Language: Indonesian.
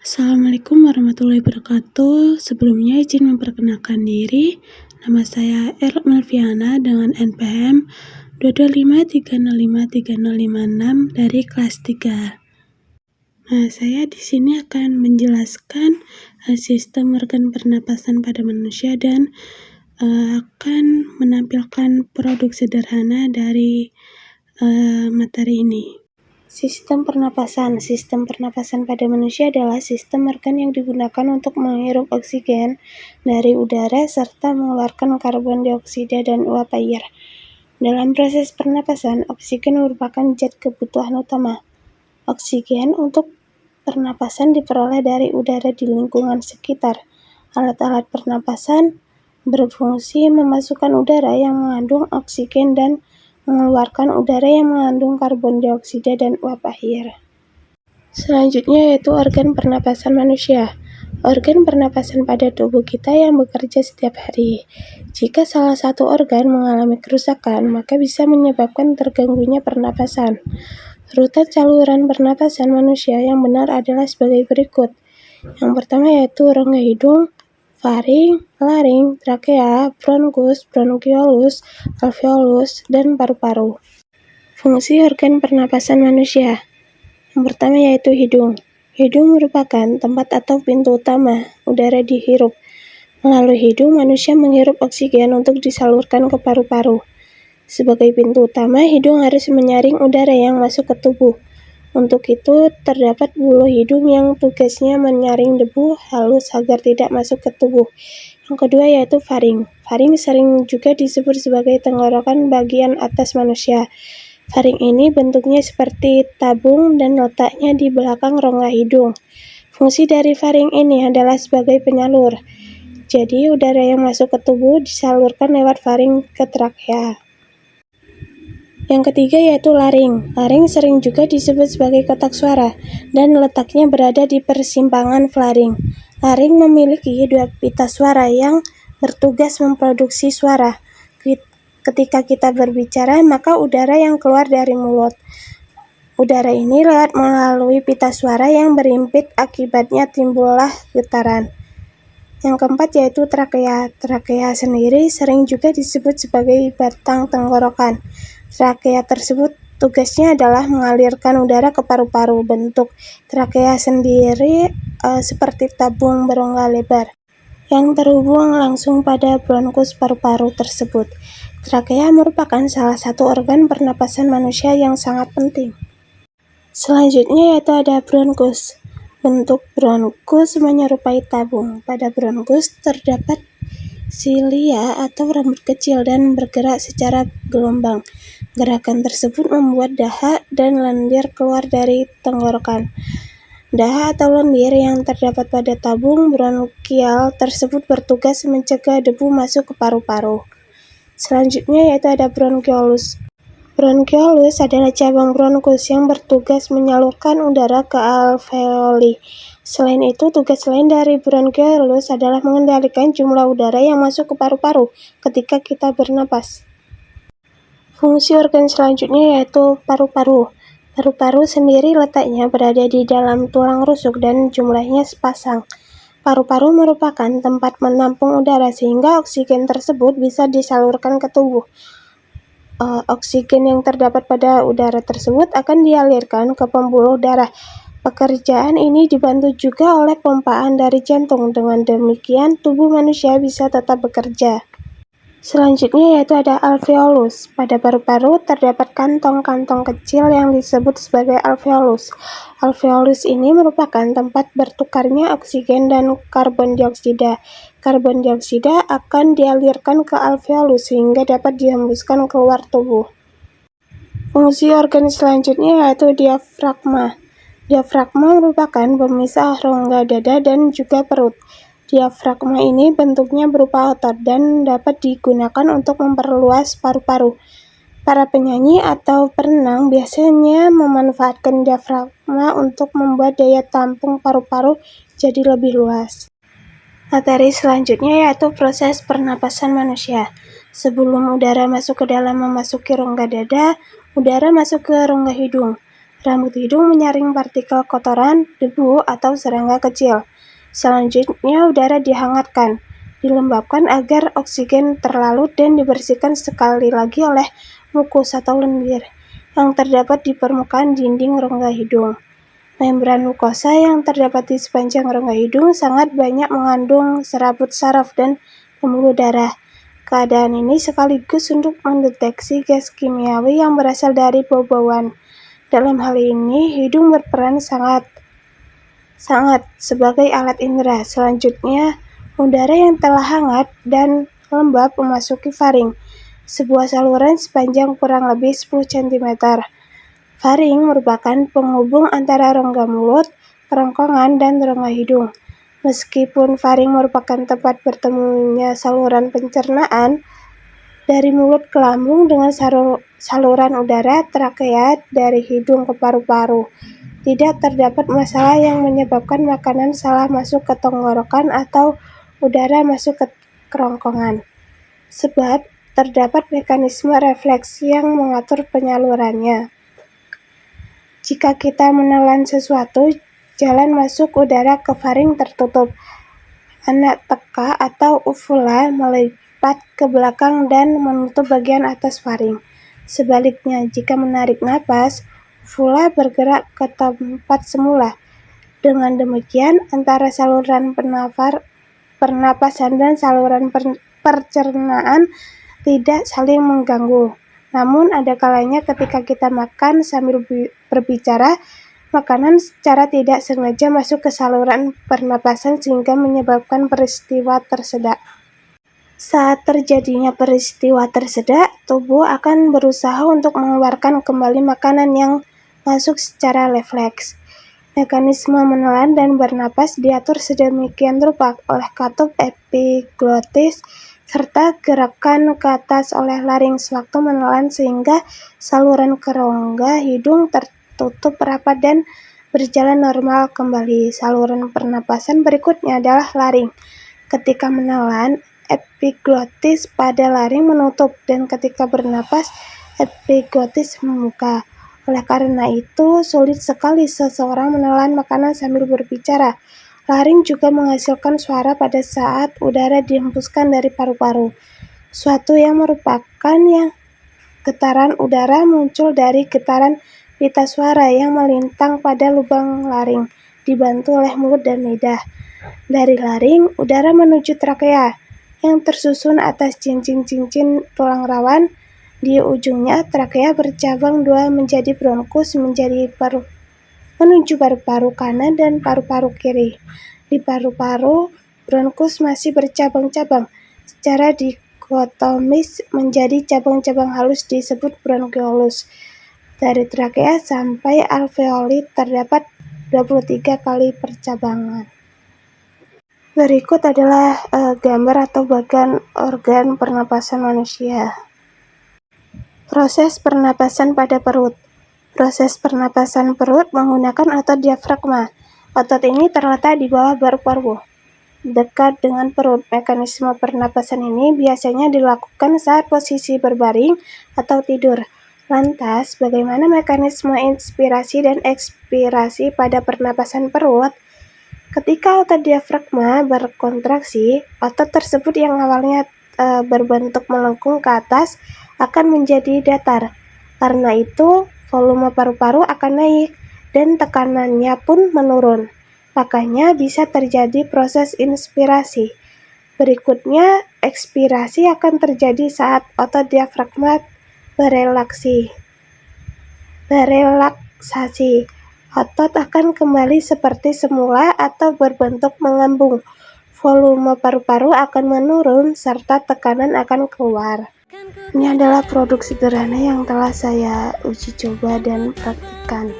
Assalamualaikum warahmatullahi wabarakatuh. Sebelumnya izin memperkenalkan diri. Nama saya Melviana dengan NPM 225305306 dari kelas 3. Saya di sini akan menjelaskan sistem organ pernapasan pada manusia dan akan menampilkan produk sederhana dari materi ini. Sistem pernapasan pada manusia adalah sistem organ yang digunakan untuk menghirup oksigen dari udara serta mengeluarkan karbon dioksida dan uap air. Dalam proses pernapasan, oksigen merupakan zat kebutuhan utama. Oksigen untuk pernapasan diperoleh dari udara di lingkungan sekitar. Alat-alat pernapasan berfungsi memasukkan udara yang mengandung oksigen dan mengeluarkan udara yang mengandung karbon dioksida dan uap air. Selanjutnya yaitu organ pernapasan manusia. Organ pernapasan pada tubuh kita yang bekerja setiap hari. Jika salah satu organ mengalami kerusakan, maka bisa menyebabkan terganggunya pernapasan. Urutan saluran pernapasan manusia yang benar adalah sebagai berikut. Yang pertama yaitu rongga hidung, faring, laring, trakea, bronkus, bronkiolus, alveolus, dan paru-paru. Fungsi organ pernapasan manusia. Yang pertama yaitu hidung. Hidung merupakan tempat atau pintu utama udara dihirup. Melalui hidung, manusia menghirup oksigen untuk disalurkan ke paru-paru. Sebagai pintu utama, hidung harus menyaring udara yang masuk ke tubuh. Untuk itu, terdapat bulu hidung yang tugasnya menyaring debu halus agar tidak masuk ke tubuh. Yang kedua yaitu faring. Faring sering juga disebut sebagai tenggorokan bagian atas manusia. Faring ini bentuknya seperti tabung dan letaknya di belakang rongga hidung. Fungsi dari faring ini adalah sebagai penyalur. Jadi, udara yang masuk ke tubuh disalurkan lewat faring ke trakea. Yang ketiga yaitu laring. Laring sering juga disebut sebagai kotak suara dan letaknya berada di persimpangan faring. Laring memiliki dua pita suara yang bertugas memproduksi suara. Ketika kita berbicara, maka udara yang keluar dari mulut. Udara ini lewat melalui pita suara yang berimpit, akibatnya timbullah getaran. Yang keempat yaitu trakea. Trakea sendiri sering juga disebut sebagai batang tenggorokan. Trakea tersebut tugasnya adalah mengalirkan udara ke paru-paru. Bentuk trakea sendiri seperti tabung berongga lebar yang terhubung langsung pada bronkus paru-paru tersebut. Trakea merupakan salah satu organ pernapasan manusia yang sangat penting. Selanjutnya yaitu ada bronkus. Bentuk bronkus menyerupai tabung. Pada bronkus terdapat silia atau rambut kecil dan bergerak secara gelombang. Gerakan tersebut membuat dahak dan lendir keluar dari tenggorokan. Dahak atau lendir yang terdapat pada tabung bronkial tersebut bertugas mencegah debu masuk ke paru-paru. Selanjutnya yaitu ada bronkiolus. Bronkiolus adalah cabang bronkus yang bertugas menyalurkan udara ke alveoli. Selain itu, tugas lain dari bronkiolus adalah mengendalikan jumlah udara yang masuk ke paru-paru ketika kita bernapas. Fungsi organ selanjutnya yaitu paru-paru. Paru-paru sendiri letaknya berada di dalam tulang rusuk dan jumlahnya sepasang. Paru-paru merupakan tempat menampung udara sehingga oksigen tersebut bisa disalurkan ke tubuh. Oksigen yang terdapat pada udara tersebut akan dialirkan ke pembuluh darah. Pekerjaan ini dibantu juga oleh pompaan dari jantung. Dengan demikian, tubuh manusia bisa tetap bekerja. Selanjutnya yaitu ada alveolus. Pada paru-paru terdapat kantong-kantong kecil yang disebut sebagai alveolus. Alveolus ini merupakan tempat bertukarnya oksigen dan karbon dioksida. Karbon dioksida akan dialirkan ke alveolus sehingga dapat dihembuskan keluar tubuh. Fungsi organ selanjutnya yaitu diafragma. Diafragma merupakan pemisah rongga dada dan juga perut. Diafragma ini bentuknya berupa otot dan dapat digunakan untuk memperluas paru-paru. Para penyanyi atau perenang biasanya memanfaatkan diafragma untuk membuat daya tampung paru-paru jadi lebih luas. Materi selanjutnya yaitu proses pernapasan manusia. Sebelum udara masuk ke dalam memasuki rongga dada, udara masuk ke rongga hidung. Rambut hidung menyaring partikel kotoran, debu, atau serangga kecil. Selanjutnya, udara dihangatkan, dilembabkan agar oksigen terlalu dan dibersihkan sekali lagi oleh mukus atau lendir yang terdapat di permukaan dinding rongga hidung. Membran mukosa yang terdapat di sepanjang rongga hidung sangat banyak mengandung serabut saraf dan pembuluh darah. Keadaan ini sekaligus untuk mendeteksi gas kimiawi yang berasal dari bau-bauan. Dalam hal ini, hidung berperan sangat sebagai alat indera. Selanjutnya, udara yang telah hangat dan lembab memasuki faring, sebuah saluran sepanjang kurang lebih 10 cm. Faring merupakan penghubung antara rongga mulut, kerongkongan, dan rongga hidung. Meskipun faring merupakan tempat bertemunya saluran pencernaan dari mulut ke lambung dengan saluran udara trakea dari hidung ke paru-paru, tidak terdapat masalah yang menyebabkan makanan salah masuk ke tenggorokan atau udara masuk ke kerongkongan, sebab terdapat mekanisme refleks yang mengatur penyalurannya. Jika kita menelan sesuatu, jalan masuk udara ke faring tertutup. Anak teka atau uvula melipat ke belakang dan menutup bagian atas faring. Sebaliknya, jika menarik napas, uvula bergerak ke tempat semula. Dengan demikian, antara saluran pernapasan dan saluran pencernaan tidak saling mengganggu. Namun, ada kalanya ketika kita makan sambil berbicara, makanan secara tidak sengaja masuk ke saluran pernapasan sehingga menyebabkan peristiwa tersedak. Saat terjadinya peristiwa tersedak, tubuh akan berusaha untuk mengeluarkan kembali makanan yang masuk secara refleks. Mekanisme menelan dan bernapas diatur sedemikian rupa oleh katup epiglotis serta gerakan ke atas oleh laring sewaktu menelan sehingga saluran kerongga hidung tertutup rapat dan berjalan normal kembali. Saluran pernapasan berikutnya adalah laring. Ketika menelan, epiglotis pada laring menutup dan ketika bernapas, epiglotis membuka. Oleh karena itu, sulit sekali seseorang menelan makanan sambil berbicara. Laring juga menghasilkan suara pada saat udara dihembuskan dari paru-paru, suatu yang merupakan getaran udara muncul dari getaran pita suara yang melintang pada lubang laring, dibantu oleh mulut dan lidah. Dari laring, udara menuju trakea, yang tersusun atas cincin-cincin tulang rawan. Di ujungnya, trakea bercabang dua menjadi bronkus menuju paru-paru kanan dan paru-paru kiri. Di paru-paru, bronkus masih bercabang-cabang. Secara dikotomis menjadi cabang-cabang halus disebut bronkiolus. Dari trakea sampai alveoli terdapat 23 kali percabangan. Berikut adalah gambar atau bagian organ pernapasan manusia. Proses pernapasan pada perut. Proses pernapasan perut menggunakan otot diafragma. Otot ini terletak di bawah paru-paru, dekat dengan perut. Mekanisme pernapasan ini biasanya dilakukan saat posisi berbaring atau tidur. Lantas, bagaimana mekanisme inspirasi dan ekspirasi pada pernapasan perut? Ketika otot diafragma berkontraksi, otot tersebut yang awalnya berbentuk melengkung ke atas akan menjadi datar. Karena itu, volume paru-paru akan naik dan tekanannya pun menurun. Makanya bisa terjadi proses inspirasi. Berikutnya, ekspirasi akan terjadi saat otot diafragma berelaksasi. Otot akan kembali seperti semula atau berbentuk mengembung. Volume paru-paru akan menurun serta tekanan akan keluar. Ini adalah produk sederhana yang telah saya uji coba dan praktikkan.